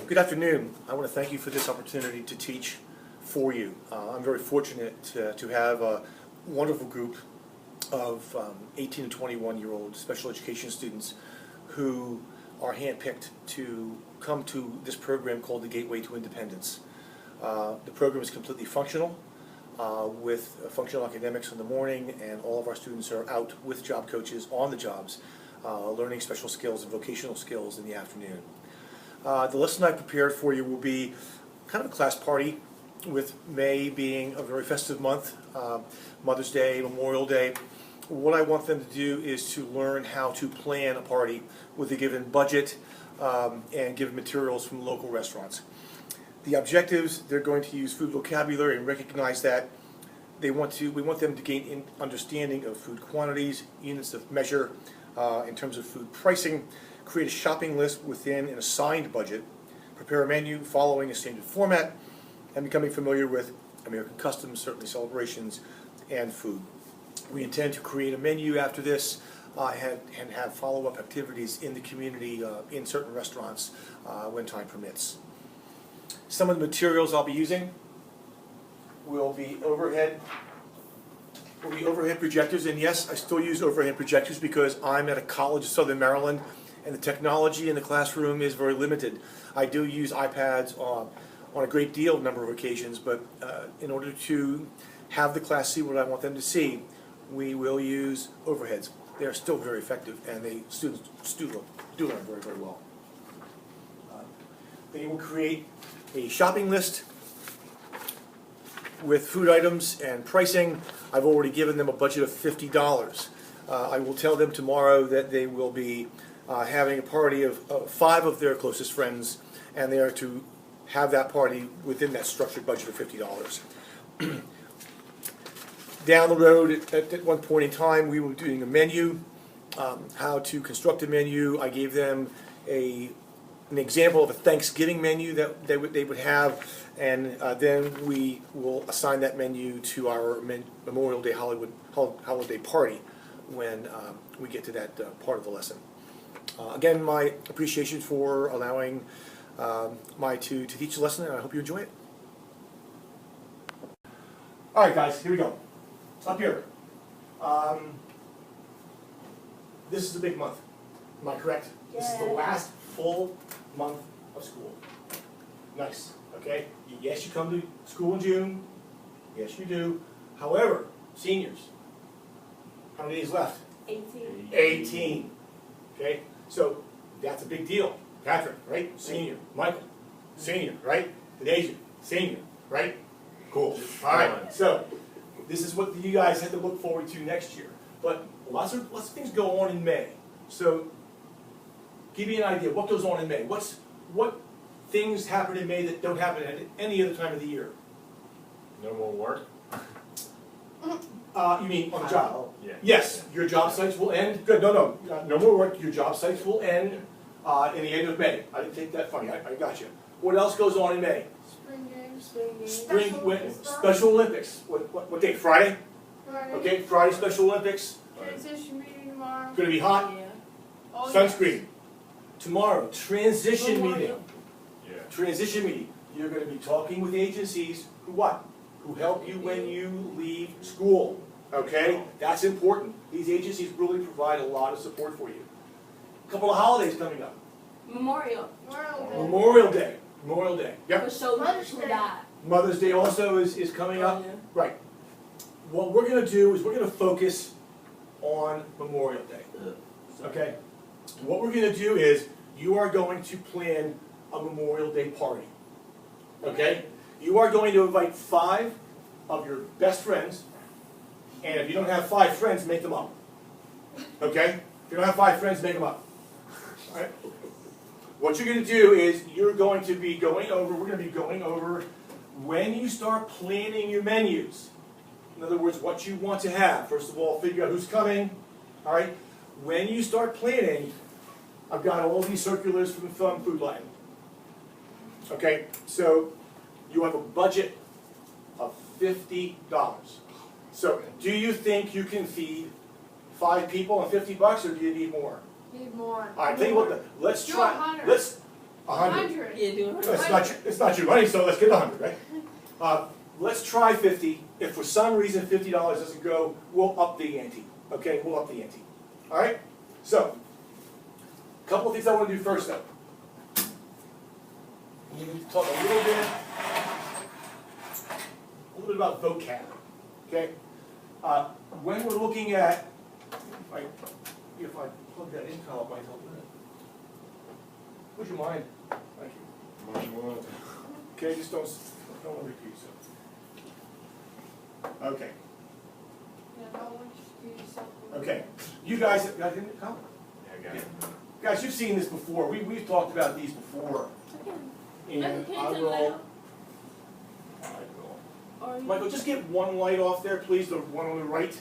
Good afternoon. I want to thank you for this opportunity to teach for you. I'm very fortunate to have a wonderful group of 18 and 21-year-old special education students who are handpicked to come to this program called the Gateway to Independence. The program is completely functional with functional academics in the morning, and all of our students are out with job coaches on the jobs, learning special skills and vocational skills in the afternoon. The lesson I prepared for you will be kind of a class party, with May being a very festive month, Mother's Day, Memorial Day. What I want them to do is to learn how to plan a party with a given budget and given materials from local restaurants. The objectives: they're going to use food vocabulary and recognize that we want them to gain understanding of food quantities, units of measure, in terms of food pricing, create a shopping list within an assigned budget, prepare a menu following a standard format, and becoming familiar with American customs, certainly celebrations, and food. We intend to create a menu after this and have follow-up activities in the community in certain restaurants when time permits. Some of the materials I'll be using will be overhead projectors, and yes, I still use overhead projectors because I'm at a college in Southern Maryland and the technology in the classroom is very limited. I do use iPads on a great number of occasions, but in order to have the class see what I want them to see, we will use overheads. They are still very effective, and students do learn very, very well. They will create a shopping list with food items and pricing. I've already given them a budget of $50. I will tell them tomorrow that they will be having a party of 5 of their closest friends, and they are to have that party within that structured budget of $50. Down the road, at one point in time, we were doing a menu, how to construct a menu. I gave them an example of a Thanksgiving menu that they would have, and then we will assign that menu to our Memorial Day holiday party when we get to that part of the lesson. Again, my appreciation for allowing to teach the lesson, and I hope you enjoy it. All right, guys, here we go. Up here. This is a big month. Am I correct? Yeah. This is the last full month of school. Nice. Okay? Yes, you come to school in June. Yes, you do. However, seniors, how many days left? 18. 18. Okay? So that's a big deal. Patrick, right? Senior. Michael, senior, right? Denasia, senior, right? Cool. All right. So this is what you guys have to look forward to next year. But lots of things go on in May. So give me an idea. What goes on in May? What things happen in May that don't happen at any other time of the year? No more work? You mean on the job? Yeah. Yes, your job sites will end. Good. No more work. Your job sites will end in the end of May. I didn't take that funny. I got you. What else goes on in May? Spring games. Special Olympics. What day? Friday? Friday. Okay, Friday Special Olympics. Transition meeting tomorrow. Going to be hot. Yeah. Oh, Sunscreen. yes. Tomorrow, transition Memorial. meeting. Yeah. Transition meeting. You're going to be talking with agencies who what? Who help you when you leave school. Okay? That's important. These agencies really provide a lot of support for you. A couple of holidays coming up. Memorial. Memorial Day. Memorial Day. Yep. For soldiers who died. Mother's Day also is coming up. Yeah. Right. What we're going to do is we're going to focus on Memorial Day. Okay? What we're going to do is you are going to plan a Memorial Day party. Okay? You are going to invite 5 of your best friends, and if you don't have 5 friends, make them up. Okay? If you don't have 5 friends, make them up. All right? What you're going to do is we're going to be going over when you start planning your menus. In other words, what you want to have. First of all, figure out who's coming. All right? When you start planning, I've got all these circulars from Food Lion. Okay? So you have a budget of $50. So do you think you can feed 5 people on $50, or do you need more? Need more. All right, tell you what, let's Do try. 100. 100. Yeah, do It's not your money, so let's get 100, right? Let's try 50. If for some reason $50 doesn't go, we'll up the ante. Okay, we'll up the ante. All right? So, a couple of things I want to do first, though. We need to talk a little bit about vocab. Okay? When we're looking at, if I plug that in, Kyle, it might help with it. Would you mind? Thank you. Okay, just don't want to repeat yourself. Okay. Yeah, don't want you to do something. Okay. You guys didn't come? Yeah, I got it. Guys, you've seen this before. We've talked about these before. And I will. Michael, just get one light off there, please. The one on the right.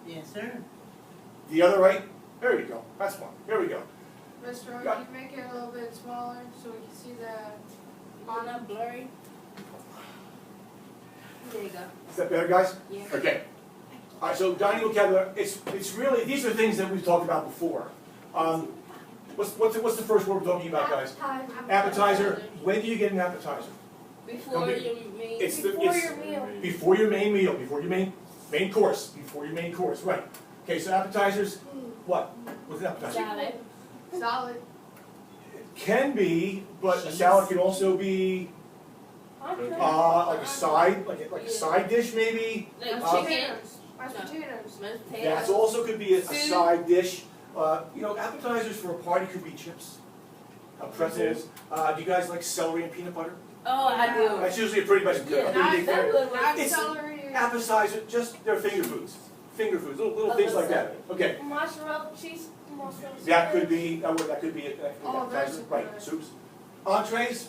Yes, sir. The other right. There you go. That's fine. Here we go. Mr. Got Can you make it a little bit smaller so we can see the On up blurry. There you go. Is that better, guys? Yeah. Okay. All right. So dining vocabulary. It's really, these are things that we've talked about before. What's the first word we're talking about, guys? Appetizer. When do you get an appetizer? Before Okay. your main. It's before your meal. Before your main meal, before your main course, before your main course, right. Okay, so appetizers, what? What's an appetizer? Salad. Solid. It can be, but a salad can also be like a side, like a side dish maybe. Like Mashed chicken. potatoes. Mashed No. potatoes. Mashed That potatoes. also could be a Soup. side dish. Appetizers for a party could be chips, pretzels. Do you guys like celery and peanut butter? Oh, I do. That's usually a pretty much a Yeah, pretty big thing. Not It's celery. appetizer, just they're finger foods. Finger foods, little things like that. Okay. Mozzarella cheese. That could be, that could be an Oh, appetizer, that's right, good. soups. Entrees,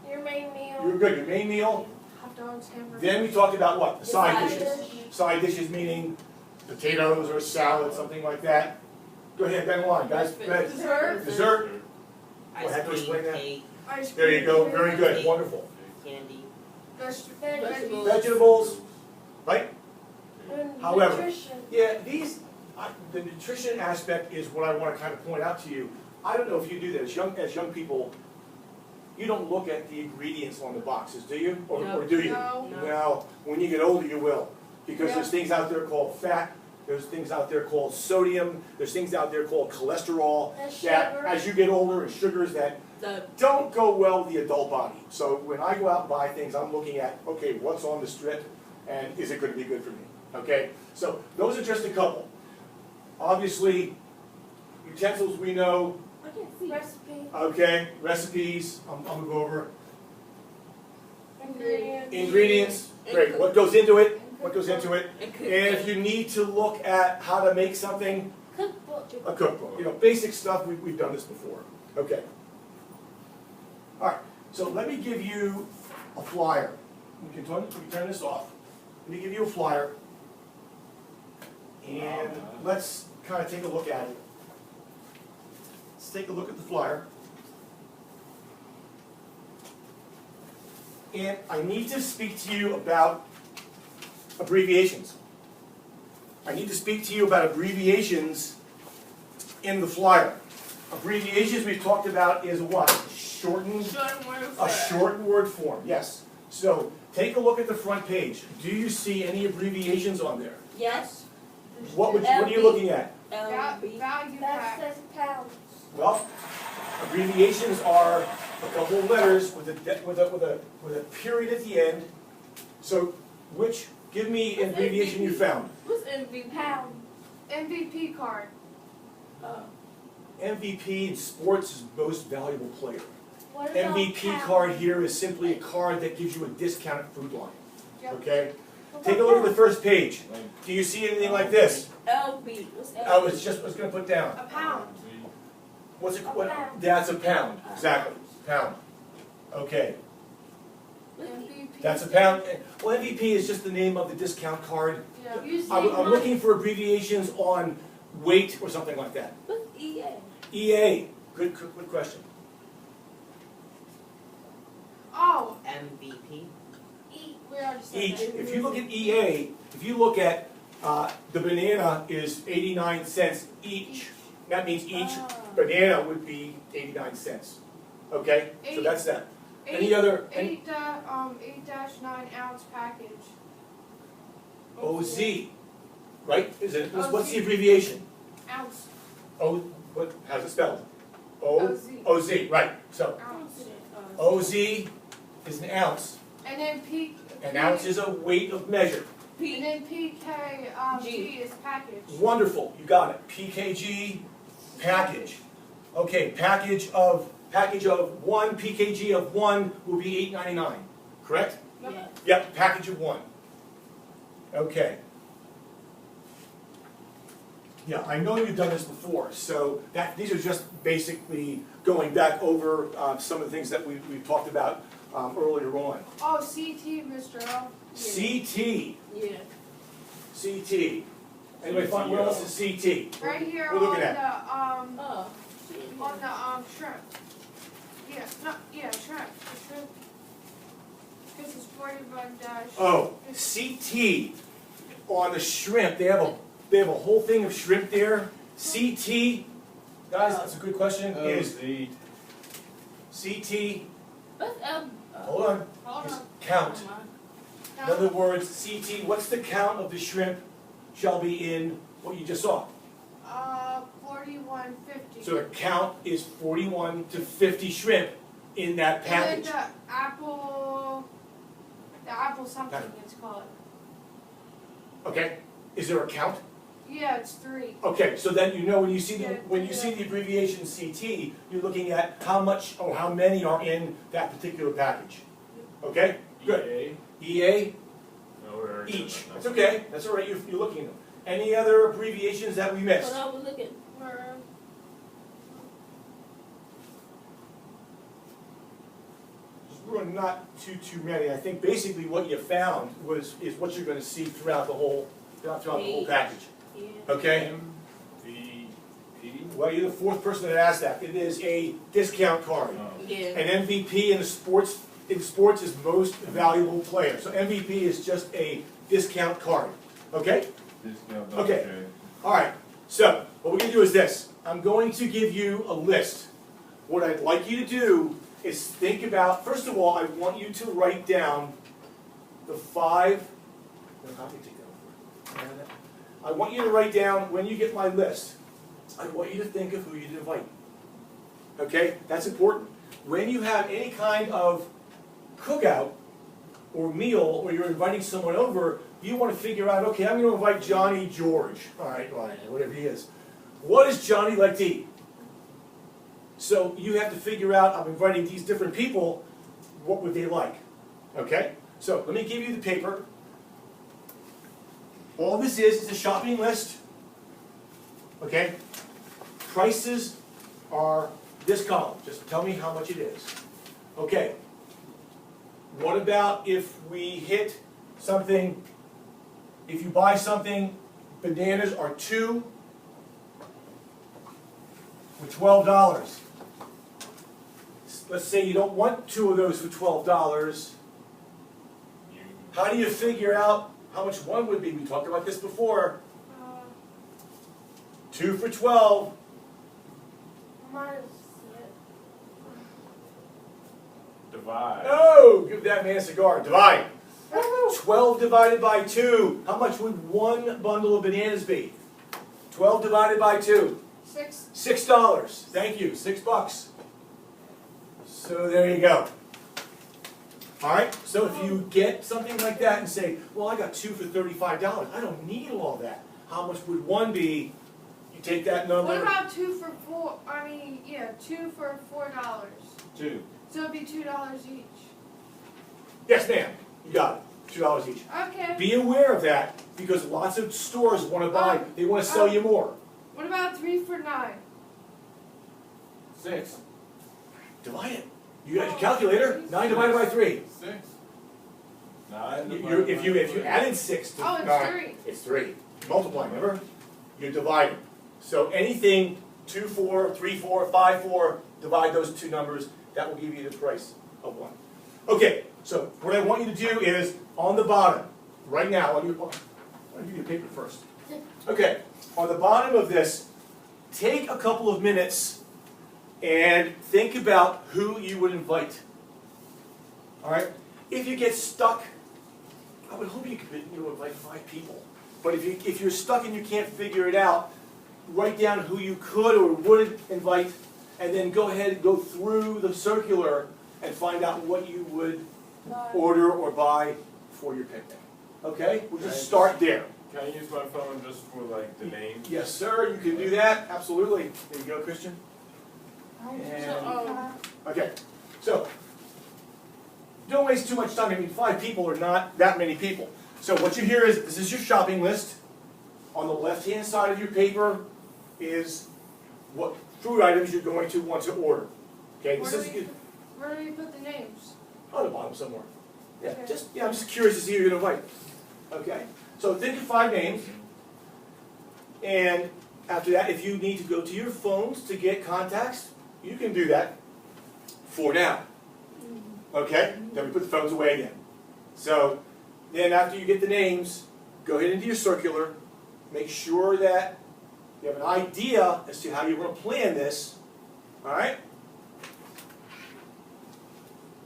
Your main meal. you're good, your main meal. Hot dogs, hamburgers. Then we talked about what? The side Side dishes. dish. Side dishes meaning potatoes or salad, something like that. Go ahead, down the line, guys. Go ahead. Dessert. Dessert, Ice have to cream, explain that. cake, Ice there you go, cream. very good, wonderful. candy. Vegetables. Vegetables, right? However, Nutrition. yeah, the nutrition aspect is what I want to kind of point out to you. I don't know if you do that, as young people, you don't look at the ingredients on the boxes, do you? Or do you? No. Now, when you get older, you will. Because Yeah. there's things out there called fat, there's things out there called sodium, there's things out there called cholesterol, And that sugar. as you get older, and sugars that don't go well with the adult body. So when I go out and buy things, I'm looking at, okay, what's on the strip, and is it going to be good for me? Okay? So those are just a couple. Obviously, utensils we know, I can't see. Recipe. okay, recipes, I'm going to go over. Ingredients. Ingredients, And great, cook- what goes into it, what goes into it. And cook- And if you need to look at how to make something, cookbook. a cookbook, basic stuff, we've done this before. Okay. All right, so let me give you a flyer. We can turn this off. Let me give you a flyer. And let's kind of take a look at it. Let's take a look at the flyer. And I need to speak to you about abbreviations. I need to speak to you about abbreviations in the flyer. Abbreviations we've talked about is what? Shortened, a shortened word form, yes. So take a look at the front page. Do you see any abbreviations on there? Yes. What are you looking at? LB. Value That pack. says pounds. Well, abbreviations are a couple of letters with a period at the end. So give me an abbreviation you found. What's MVP? Pound. MVP card. MVP in sports is most valuable player. What about MVP pound? card here is simply a card that gives you a discount at Food Line. Yep. Okay? What Take a about look at the pound? first page. Do you see anything like this? LB. What's LB? I was going to put down. A pound. What's it? A What? pound. That's a pound. Exactly. Pound. Okay. MVP. That's a pound. Well, MVP is just the name of the discount card. Yeah. I'm looking for abbreviations on weight or something like that. What's EA? EA. Good question. Oh, MVP. we already said Each. that. If you look at EA, if you look at the banana is 89 cents each. That means each Ah. banana would be 89 cents. Okay, so Eight. that's that. Any other, 8-9 ounce package. OZ, right? Is it, what's OZ. the abbreviation? Ounce. What, how's it spelled? OZ. OZ, right, so Ounce. OZ is an ounce. And then An ounce is a weight of measure. And then PK G is package. Wonderful, you got it. PKG, package. Okay, package of one, PKG of one will be $8.99, correct? Yep. Yeah. Yep, package of one. Okay. Yeah, I know you've done this before, so these are just basically going back over some of the things that we've talked about earlier on. Oh, CT, Mr. L. CT, Yeah. CT. Anybody find what else is CT? Right here We're on looking at. the Oh. shrimp. Shrimp. The shrimp. This is 41 dash. Oh, CT on the shrimp. They have a whole thing of shrimp there. CT, guys, that's a good question. Is OZ. CT? What's Hold on. Hold Is on. count. Mine. In other words, CT. What's the count of the shrimp? Shall be in what you just saw. 41.50. So the count is 41 to 50 shrimp in that And then package. the apple something it's called. Okay. Is there a count? Yeah, it's 3. Okay, so then you know when you see the Yeah. abbreviation CT, you're looking at how much or how many are in that particular package. Okay? Good. EA, No, we're already each. doing that. That's okay. That's all right. You're looking at them. Any other abbreviations that we missed? What I was looking for. Really not too many. I think basically what you found is what you're going to see throughout the whole package. Yeah. Okay? MVP. Well, you're the fourth person that asked that. It is a discount card. Oh. Yeah. An MVP in sports is most valuable player. So MVP is just a discount card. Okay? Discount. Okay. All right. So what we're going to do is this. I'm going to give you a list. What I'd like you to do is think about, first of all, I want you to write down the 5. No, how do you take that over? I want you to write down, when you get my list, I want you to think of who you'd invite. Okay? That's important. When you have any kind of cookout or meal, or you're inviting someone over, you want to figure out, okay, I'm going to invite Johnny George. All right, whatever he is. What does Johnny like to eat? So you have to figure out, I'm inviting these different people, what would they like? Okay? So let me give you the paper. All this is a shopping list. Okay? Prices are this column. Just tell me how much it is. Okay. What about if we hit something, if you buy something, bananas are 2 for $12. Let's say you don't want 2 of those for $12. How do you figure out how much one would be? We talked about this before. 2 for 12. Minus Divide. Oh, give that man a cigar. Divide. 12 divided by 2. How much would one bundle of bananas be? 12 divided by 2. 6. $6. Thank you. $6. So there you go. All right. So if you get something like that and say, well, I got 2 for $35. I don't need all that. How much would one be? You take that number. What about 2 for 4? 2 for $4. 2. So it'd be $2 each. Yes, ma'am. You got it. $2 each. Okay. Be aware of that because lots of stores want to buy. They want to sell you more. What about 3 for $9? 6. Divide it. You got your calculator. 9 divided by 3. 6. 9. If you added 6 to Oh, it's 9, 3. it's 3. Multiply, remember? You're dividing. So anything 2, 4, 3, 4, 5, 4, divide those two numbers. That will give you the price of one. Okay, so what I want you to do is on the bottom, right now, I'll give you the paper first. Okay, on the bottom of this, take a couple of minutes and think about who you would invite. All right? If you get stuck, I would hope you could invite 5 people. But if you're stuck and you can't figure it out, write down who you could or wouldn't invite, and then go ahead and go through the circular and find out what you would order or buy for your picnic. Okay? We'll just start there. Can I use my phone just for like the name? Yes, sir, you can do that, absolutely. There you go, Christian. So, Okay, so, don't waste too much time. I mean, 5 people are not that many people. So what you hear is, this is your shopping list. On the left-hand side of your paper is what food items you're going to want to order. Okay, this is where do we put the names? on the bottom somewhere. Yeah, Okay. I'm just curious to see who you're gonna invite. Okay, so think of 5 names. And after that, if you need to go to your phones to get contacts, you can do that for now. Okay, then we put the phones away again. So then after you get the names, go ahead into your circular, make sure that you have an idea as to how you want to plan this, all right?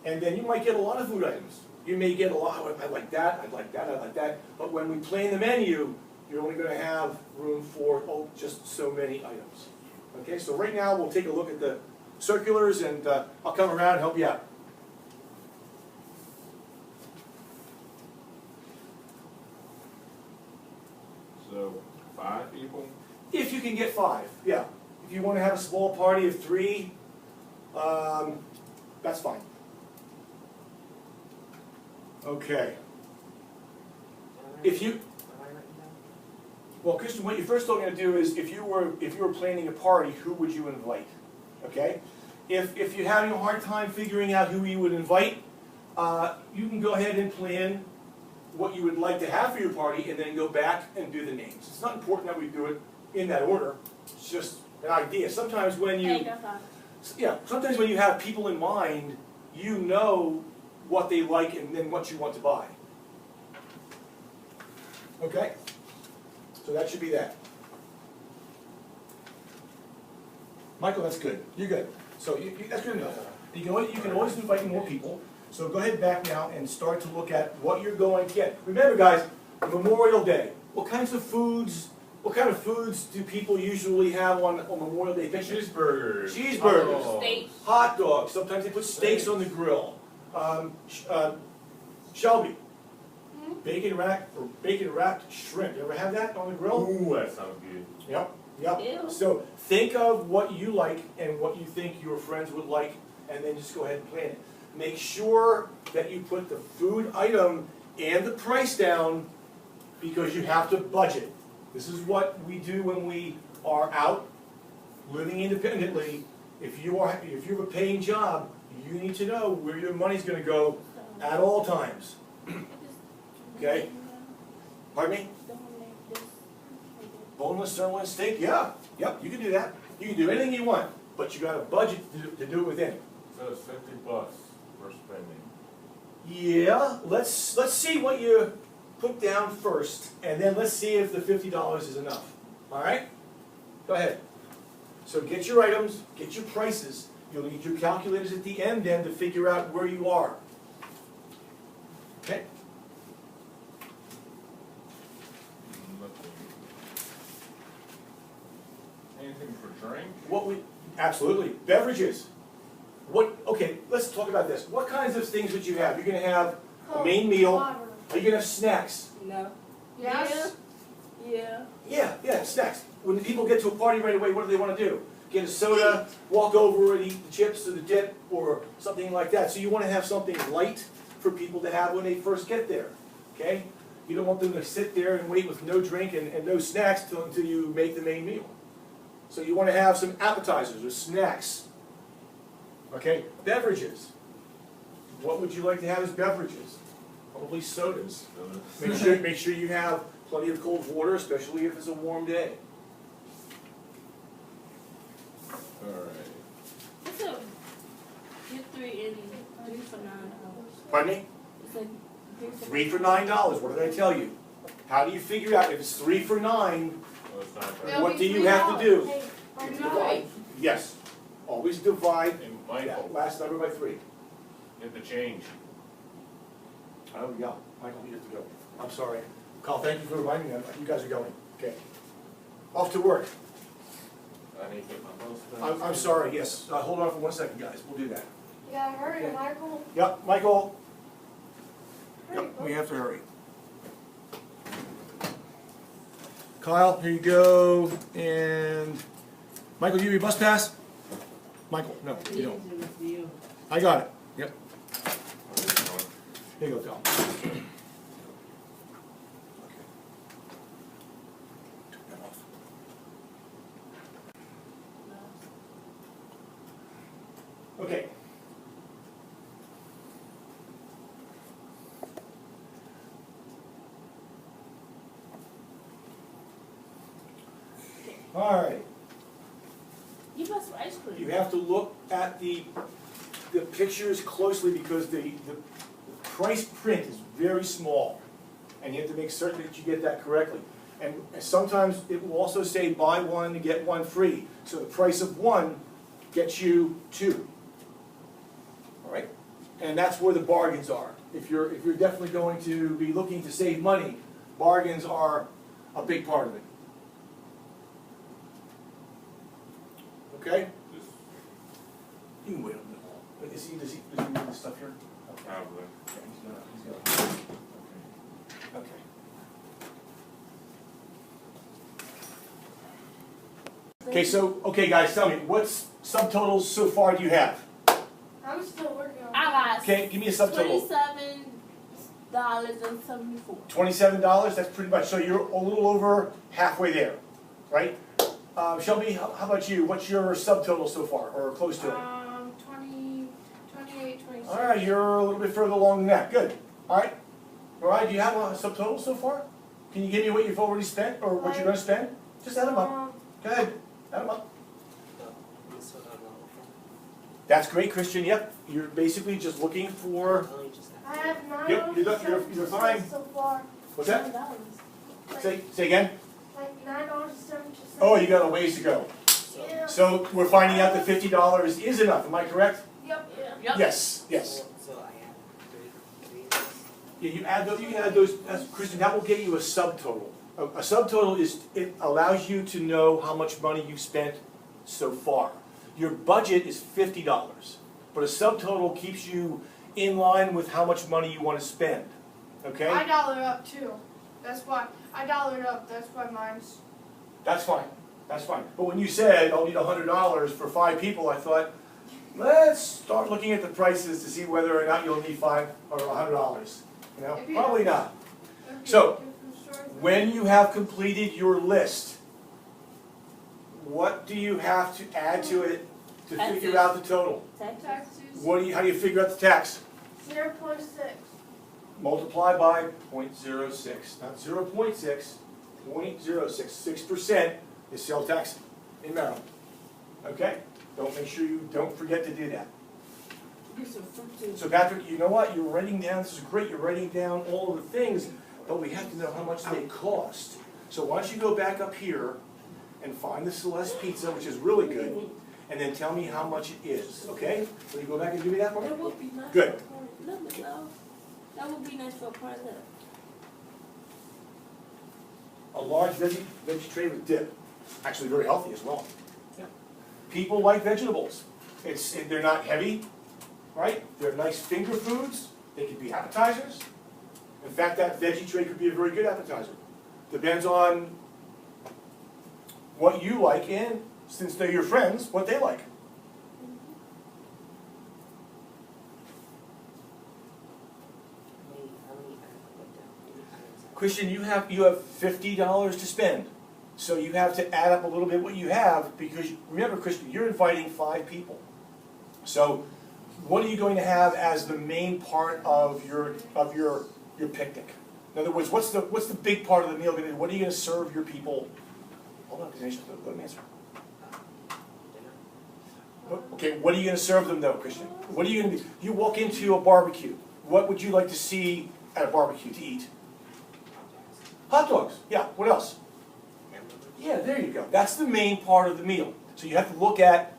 And then you might get a lot of food items. You may get a lot, I like that, I like that, I like that. But when we plan the menu, you're only going to have room for, just so many items. Okay, so right now we'll take a look at the circulars and I'll come around and help you out. So, 5 people? If you can get 5, yeah. If you want to have a small party of 3, that's fine. Okay. If you, well, Christian, what you're first going to do is, if you were planning a party, who would you invite? Okay. If you're having a hard time figuring out who you would invite, you can go ahead and plan what you would like to have for your party, and then go back and do the names. It's not important that we do it in that order. It's just an idea. Sometimes when you, sometimes when you have people in mind, you know what they like and then what you want to buy. Okay? So that should be that. Michael, that's good. You're good. So that's good enough. You can always invite more people. So go ahead back now and start to look at what you're going to get. Remember, guys, Memorial Day. What kind of foods do people usually have on Memorial Day? Cheeseburgers. Cheeseburgers. Oh. Steaks. Hot dogs. Sometimes they put steaks on the grill. Shelby, bacon wrapped shrimp. You ever have that on the grill? Ooh, that sounds good. Yep. Ew. So think of what you like and what you think your friends would like, and then just go ahead and plan it. Make sure that you put the food item and the price down, because you have to budget. This is what we do when we are out living independently. If you have a paying job, you need to know where your money's going to go at all times. Okay? Pardon me? Boneless sirloin steak? Yeah. Yep, you can do that. You can do anything you want, but you got a budget to do it within. So it's $50 we're spending. Yeah, let's see what you put down first, and then let's see if the $50 is enough. All right? Go ahead. So get your items, get your prices. You'll need your calculators at the end then to figure out where you are. Okay? Anything for drink? Absolutely. Beverages. Okay, let's talk about this. What kinds of things would you have? You're going to have a main meal. Water. Are you going to have snacks? No. Yes? Yeah. Yeah, snacks. When people get to a party right away, what do they want to do? Get a soda, walk over and eat the chips or the dip or something like that. So you want to have something light for people to have when they first get there, okay? You don't want them to sit there and wait with no drink and no snacks until you make the main meal. So you want to have some appetizers or snacks, okay? Beverages. What would you like to have as beverages? Probably sodas. Make sure you have plenty of cold water, especially if it's a warm day. Alright. It's a get 3 for $9. Pardon me? It's a 3 for $9. What did I tell you? How do you figure out if it's 3 for $9? Well, it's not It'll What be do you have to $3. do? Hey, or You no. divide. Yes. Always divide And that Michael, last number by 3. get the change. Oh, yeah, Michael, you have to go. I'm sorry. Carl, thank you for reminding me, you guys are going. Okay. Off to work. I need to get my post. I'm sorry, yes. Hold on for 1 second, guys. We'll do that. Yeah, hurry, Okay. Michael. Yep, Michael. Hurry, Yep, bud. we have to hurry. Kyle, here you go. And Michael, you have your bus pass? Michael, no, you don't. These are with you. I got it. Yep. Here you go, Kyle. Turn that off. Okay. All right. Give us ice cream. You have to look at the pictures closely because the price print is very small. And you have to make certain that you get that correctly. And sometimes it will also say buy one to get one free. So the price of one gets you 2. All right? And that's where the bargains are. If you're definitely going to be looking to save money, bargains are a big part of it. Okay? Just You can wait on the Does he need this stuff here? Okay. probably. Yeah, he's gonna. Okay. Okay, so, okay guys, tell me, what's subtotals so far do you have? I'm still working on it. I got Okay, give me a subtotal. $27.74. $27, that's pretty much, so you're a little over halfway there, right? Shelby, how about you? What's your subtotal so far, or close to it? 28, 26. All right, you're a little bit further along than that, good. All right, do you have a subtotal so far? Can you give me what you've already spent, or what you're gonna spend? Just add them up, go ahead, add them up. That's great, Christian, yep, you're basically just looking for, I have Yep, you're fine. so far. what's that? Like, Say again? like $9.72. Oh, you got a ways to go. Yeah. So we're finding out that $50 is enough, am I correct? Yep. Yep. Yes, yes. So I have 3. Yeah, you can add those, Christian, that will get you a subtotal. A subtotal is, it allows you to know how much money you've spent so far. Your budget is $50, but a subtotal keeps you in line with how much money you want to spend, okay? I dollar up too. That's why I dollared up. That's why mine's. That's fine, that's fine. But when you said, I'll need $100 for 5 people, I thought, let's start looking at the prices to see whether or not you'll need $5 or $100. You know, If you- probably not. Okay, So, different story. When you have completed your list, what do you have to add to it to figure out the total? Taxes How do you figure out the tax? 0.6. Multiply by 0.06, not 0.6, 0.06. 6% is sales tax in Maryland. Okay? Don't forget to do that. Get some fruit too. So Patrick, you know what? You're writing down, this is great, you're writing down all of the things, but we have to know how much they cost. So why don't you go back up here and find the Celeste Pizza, which is really good, and then tell me how much it is, okay? Will you go back and give me that for me? That would be nice. Good. For a part. Look, though. That would be nice for a part of. A large veggie tray with dip, actually very healthy as well. People like vegetables. They're not heavy, right? They're nice finger foods. They could be appetizers. In fact, that veggie tray could be a very good appetizer. Depends on what you like and, since they're your friends, what they like. Christian, you have $50 to spend. So you have to add up a little bit what you have, because remember, Christian, you're inviting 5 people. So what are you going to have as the main part of your picnic? In other words, what's the big part of the meal going to be? What are you going to serve your people? Hold on, Dinesh, let me answer. Okay, what are you going to serve them though, Christian? What are you going to do? You walk into a barbecue. What would you like to see at a barbecue to eat? Hot dogs. Yeah, what else? Yeah, there you go. That's the main part of the meal. So you have to look at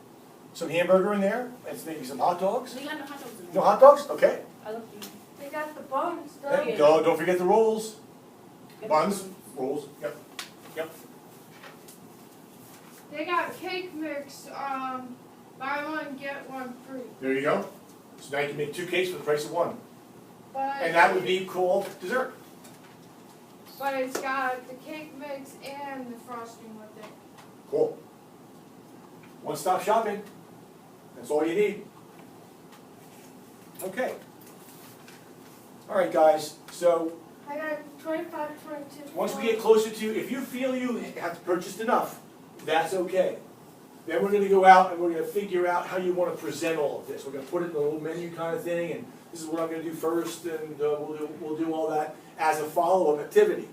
some hamburger in there, and maybe some hot dogs. We got no hot dogs in there. No hot dogs? Okay. I love you. They got the buns, Hey, though. don't forget the rolls. Buns, rolls, yep, yep. They got cake mix, buy one, get one free. There you go. So now you can make 2 cakes for the price of 1. But And that would be called dessert. But it's got the cake mix and the frosting with it. Cool. One-stop shopping. That's all you need. Okay. All right, guys. So I got 25, 22. once we get closer to, if you feel you have purchased enough, that's okay. Then we're going to go out and we're going to figure out how you want to present all of this. We're going to put it in a little menu kind of thing, and this is what I'm going to do first, and we'll do all that as a follow-up activity.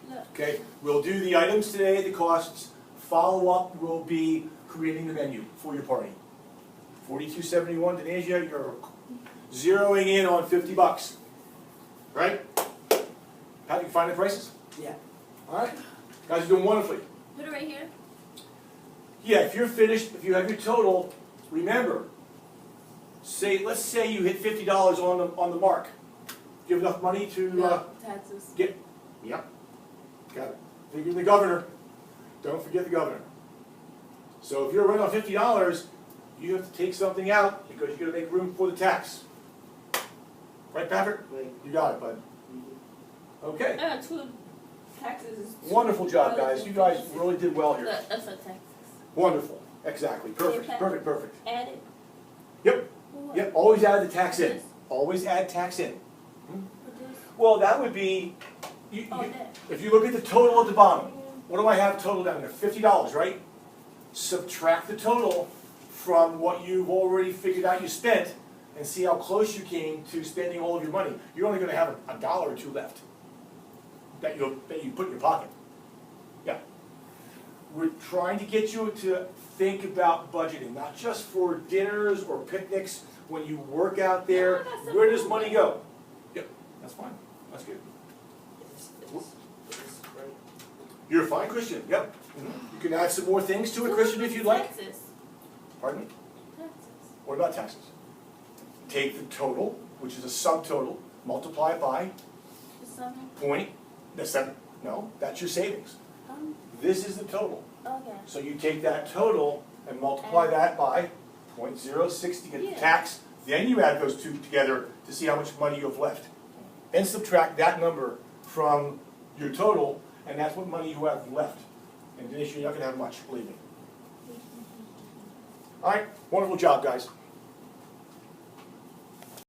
Look. Okay, we'll do the items today, the costs. Follow-up will be creating the menu for your party. $42.71, Denasia, you're zeroing in on $50. Right? How do you find the prices? Yeah. All right, guys are doing wonderfully. Put it right here. Yeah, if you're finished, if you have your total, remember, let's say you hit $50 on the mark. Do you have enough money to No, taxes. get? Yep. Got it. Figure the governor. Don't forget the governor. So if you're right on $50, you have to take something out because you're going to make room for the tax. Right, Patrick? Right. You got it, bud. Okay. I got 2 taxes. Wonderful job, guys. You guys really did well here. That's a taxes. Wonderful. Exactly. Perfect. Okay. Perfect. Perfect. Add it. Yep. What? Yep. Always add the tax in. This? Always add tax in. Put this. Well, that would be, Oh, that. if you look at the total at the bottom, what do I have total down there? $50, right? Subtract the total from what you've already figured out you spent and see how close you came to spending all of your money. You're only going to have a dollar or two left that you put in your pocket. Yeah. We're trying to get you to think about budgeting, not just for dinners or picnics. When you work out there, No, that's where does the money go? Yep, that's fine. That's good. It's great. You're fine, Christian. Yep. You can add some more things to it, Christian, if you'd like. Taxes. Pardon me? Taxes. What about taxes? Take the total, which is a subtotal, multiply it by The 7. point, that's 7. No, that's your savings. This is the total. Okay. So you take that total and multiply that by 0.06 to get the Yeah. tax. Then you add those two together to see how much money you have left. And subtract that number from your total, and that's what money you have left. And Denise, you're not going to have much, believe me. All right, wonderful job, guys.